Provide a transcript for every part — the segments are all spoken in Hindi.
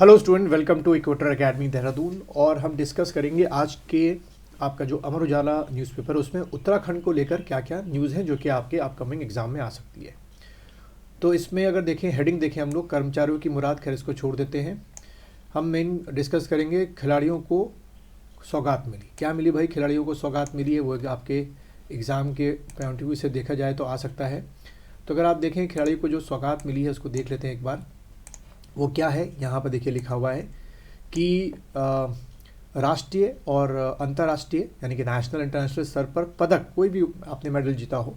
Hello student, welcome to Equator academy Dehradun. और हम डिस्कस करेंगे आज के आपका जो अमर उजाला न्यूज़पेपर है उसमें उत्तराखंड को लेकर क्या क्या न्यूज़ हैं जो कि आपके अपकमिंग एग्जाम में आ सकती है। तो इसमें अगर देखें, हेडिंग देखें हम लोग, कर्मचारियों की मुराद, खैर इसको छोड़ देते हैं। हम मेन डिस्कस करेंगे खिलाड़ियों को सौगात मिली। क्या मिली भाई? खिलाड़ियों को सौगात मिली है, वो आपके एग्ज़ाम के पॉइंट ऑफ व्यू से देखा जाए तो आ सकता है। तो अगर आप देखें खिलाड़ियों को जो सौगात मिली है उसको देख लेते हैं एक बार। वो क्या है, यहाँ पर देखिए लिखा हुआ है कि राष्ट्रीय और अंतर्राष्ट्रीय यानी कि नेशनल इंटरनेशनल स्तर पर पदक, कोई भी आपने मेडल जीता हो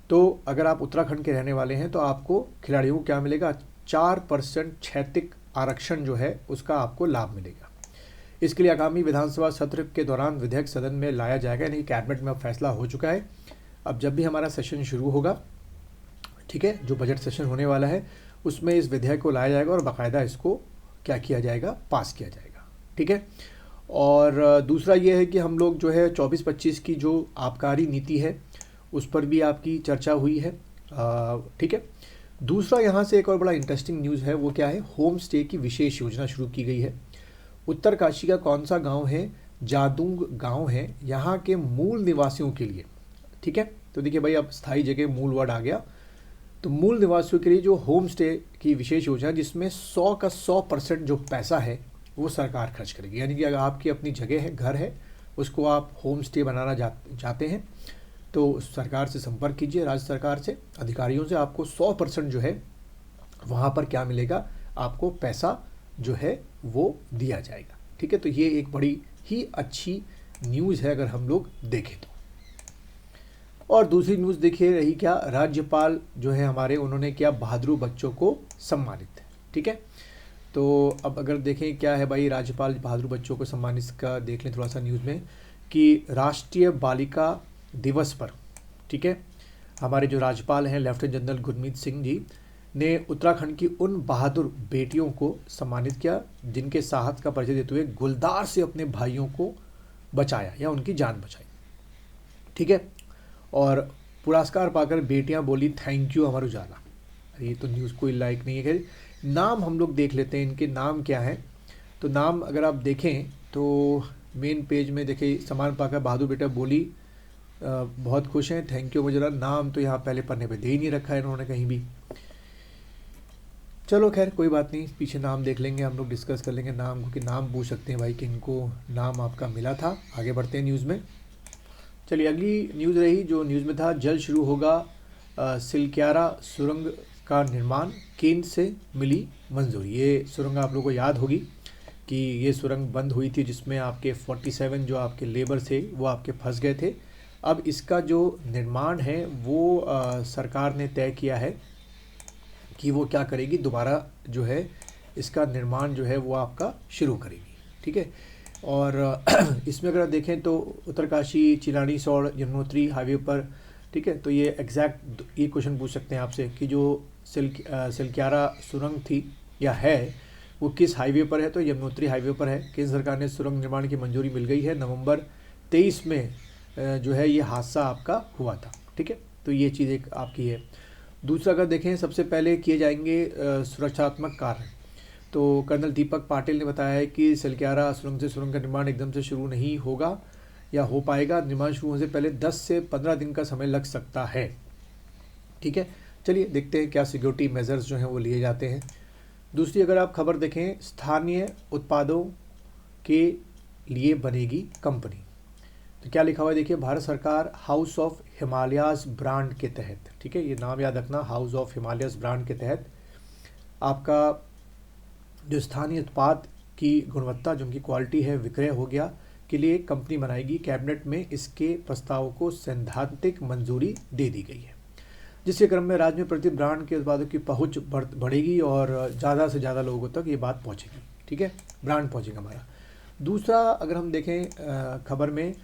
तो अगर आप उत्तराखंड के रहने वाले हैं तो आपको खिलाड़ियों को क्या मिलेगा, 4% क्षैतिक आरक्षण जो है उसका आपको लाभ मिलेगा। इसके लिए आगामी विधानसभा सत्र के दौरान विधेयक सदन में लाया जाएगा, यानी कैबिनेट में अब फैसला हो चुका है। अब जब भी हमारा सेशन शुरू होगा, ठीक है, जो बजट सेशन होने वाला है उसमें इस विधेयक को लाया जाएगा और बाकायदा इसको क्या किया जाएगा, पास किया जाएगा। ठीक है। और दूसरा ये है कि हम लोग जो है 24-25 की जो आबकारी नीति है उस पर भी आपकी चर्चा हुई है। ठीक है। दूसरा यहाँ से एक और बड़ा इंटरेस्टिंग न्यूज़ है, वो क्या है, होम स्टे की विशेष योजना शुरू की गई है। उत्तरकाशी का कौन सा गांव है, जादूंग गांव है, यहाँ के मूल निवासियों के लिए। ठीक है। तो देखिए भाई, अब स्थायी जगह मूल वर्ड आ गया। तो मूल निवासियों के लिए जो होम स्टे की विशेष योजना, जिसमें 100 का 100% जो पैसा है वो सरकार खर्च करेगी। यानी कि अगर आपकी अपनी जगह है, घर है, उसको आप होम स्टे बनाना चाहते हैं तो सरकार से संपर्क कीजिए, राज्य सरकार से, अधिकारियों से। आपको 100% जो है वहाँ पर क्या मिलेगा, आपको पैसा जो है वो दिया जाएगा। ठीक है। तो ये एक बड़ी ही अच्छी न्यूज़ है अगर हम लोग देखें तो। और दूसरी न्यूज़ देखिए रही क्या, राज्यपाल जो है हमारे, उन्होंने क्या बहादुर बच्चों को सम्मानित। ठीक है। तो अब अगर देखें क्या है भाई, राज्यपाल बहादुर बच्चों को सम्मानित का देख लें थोड़ा सा न्यूज़ में, कि राष्ट्रीय बालिका दिवस पर, ठीक है, हमारे जो राज्यपाल हैं लेफ्टिनेंट जनरल गुरमीत सिंह जी ने उत्तराखंड की उन बहादुर बेटियों को सम्मानित किया जिनके साहस का परिचय देते हुए गुलदार से अपने भाइयों को बचाया या उनकी जान बचाई। ठीक है। और पुरस्कार पाकर बेटियां बोली थैंक यू अमर उजाला। ये तो न्यूज़ कोई लाइक नहीं है। खैर, नाम हम लोग देख लेते हैं, इनके नाम क्या हैं। तो नाम अगर आप देखें तो मेन पेज में देखिए, सम्मान पाकर बहादुर बेटा बोली बहुत खुश हैं, थैंक यू मुझे। नाम तो यहाँ पहले पन्ने पे दे ही नहीं रखा है इन्होंने कहीं भी। चलो खैर कोई बात नहीं, पीछे नाम देख लेंगे हम लोग, डिस्कस कर लेंगे नाम को, कि नाम पूछ सकते हैं भाई कि इनको नाम आपका मिला था। आगे बढ़ते हैं न्यूज़ में। चलिए अगली न्यूज़ रही, जो न्यूज़ में था, जल्द शुरू होगा सिलक्यारा सुरंग का निर्माण, केंद्र से मिली मंजूरी। ये सुरंग आप लोगों को याद होगी कि ये सुरंग बंद हुई थी जिसमें आपके 47 जो आपके लेबर थे वो आपके फंस गए थे। अब इसका जो निर्माण है वो सरकार ने तय किया है कि वो क्या करेगी, दोबारा जो है इसका निर्माण जो है वो आपका शुरू करेगी। ठीक है। और इसमें अगर आप देखें तो उत्तरकाशी चिलानी सौड़ यमुनोत्री हाईवे पर, ठीक है, तो ये एग्जैक्ट ये क्वेश्चन पूछ सकते हैं आपसे कि जो सिलक्यारा सुरंग थी या है वो किस हाईवे पर है, तो यमुनोत्री हाईवे पर है। केंद्र सरकार ने सुरंग निर्माण की मंजूरी मिल गई है। नवंबर 23 में जो है ये हादसा आपका हुआ था। ठीक है। तो ये चीज़ एक आपकी है। दूसरा अगर देखें, सबसे पहले किए जाएंगे सुरक्षात्मक कार्य। तो कर्नल दीपक पाटिल ने बताया है कि सिलक्यारा सुरंग से सुरंग का निर्माण एकदम से शुरू नहीं होगा या हो पाएगा। निर्माण शुरू होने से पहले 10 से 15 दिन का समय लग सकता है। ठीक है। चलिए देखते हैं क्या सिक्योरिटी मेजर्स जो हैं वो लिए जाते हैं। दूसरी अगर आप खबर देखें, स्थानीय उत्पादों के लिए बनेगी कंपनी। तो क्या लिखा हुआ है देखिए, भारत सरकार हाउस ऑफ हिमालयाज ब्रांड के तहत, ठीक है, ये नाम याद रखना, हाउस ऑफ हिमालयाज ब्रांड के तहत आपका जो स्थानीय उत्पाद की गुणवत्ता, जो उनकी क्वालिटी है, विक्रय हो गया के लिए कंपनी बनाएगी। कैबिनेट में इसके प्रस्ताव को सैद्धांतिक मंजूरी दे दी गई है, जिसके क्रम में राज्य में प्रति ब्रांड के उत्पादों की पहुंच बढ़ेगी और ज़्यादा से ज़्यादा लोगों तक ये बात पहुंचेगी। ठीक है, ब्रांड पहुंचेगा हमारा। दूसरा अगर हम देखें खबर में,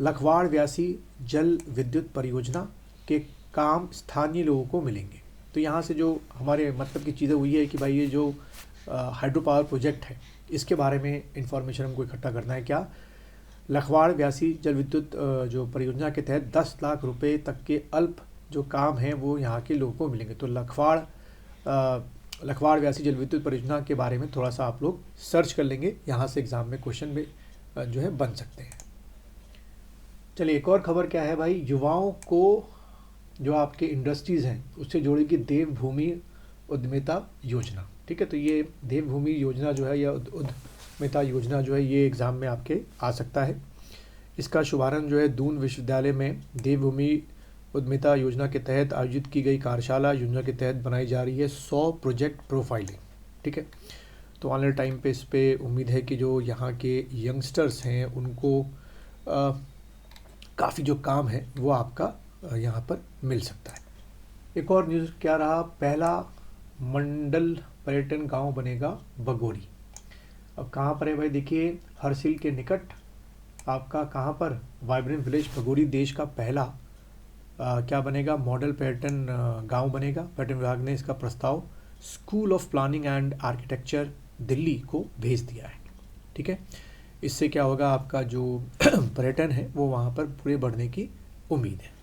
लखवाड़ व्यासी जल विद्युत परियोजना के काम स्थानीय लोगों को मिलेंगे। तो यहाँ से जो हमारे मतलब की चीज़ें हुई है कि भाई ये जो हाइड्रो पावर प्रोजेक्ट है इसके बारे में इंफॉर्मेशन हमको इकट्ठा करना है। क्या, लखवाड़ व्यासी जल विद्युत जो परियोजना के तहत 10 लाख रुपए तक के अल्प जो काम हैं वो यहाँ के लोगों को मिलेंगे। तो लखवाड़ लखवाड़ व्यासी जल विद्युत परियोजना के बारे में थोड़ा सा आप लोग सर्च कर लेंगे, यहाँ से एग्ज़ाम में क्वेश्चन में जो है बन सकते हैं। चलिए एक और खबर क्या है भाई, युवाओं को जो आपके इंडस्ट्रीज़ हैं उससे जोड़ेगी देवभूमि उद्यमिता योजना। ठीक है, तो ये देवभूमि योजना जो है या उद्यमिता योजना जो है ये एग्ज़ाम में आपके आ सकता है। इसका शुभारंभ जो है दून विश्वविद्यालय में देवभूमि उद्यमिता योजना के तहत आयोजित की गई कार्यशाला योजना के तहत बनाई जा रही है 100 प्रोजेक्ट प्रोफाइलिंग। ठीक है, तो आने वाले टाइम पे इस पे उम्मीद है कि जो यहाँ के यंगस्टर्स हैं उनको काफ़ी जो काम है वो आपका यहाँ पर मिल सकता है। एक और न्यूज़ क्या रहा, पहला मंडल पर्यटन गांव बनेगा बगोरी। अब कहाँ पर है भाई, देखिए हरसिल के निकट आपका कहाँ पर वाइब्रेंट विलेज बगोरी देश का पहला क्या बनेगा, मॉडल पर्यटन गांव बनेगा। पर्यटन विभाग ने इसका प्रस्ताव school of planning and architecture Delhi को भेज दिया है। ठीक है, इससे क्या होगा, आपका जो पर्यटन है वो वहाँ पर पूरे बढ़ने की उम्मीद है।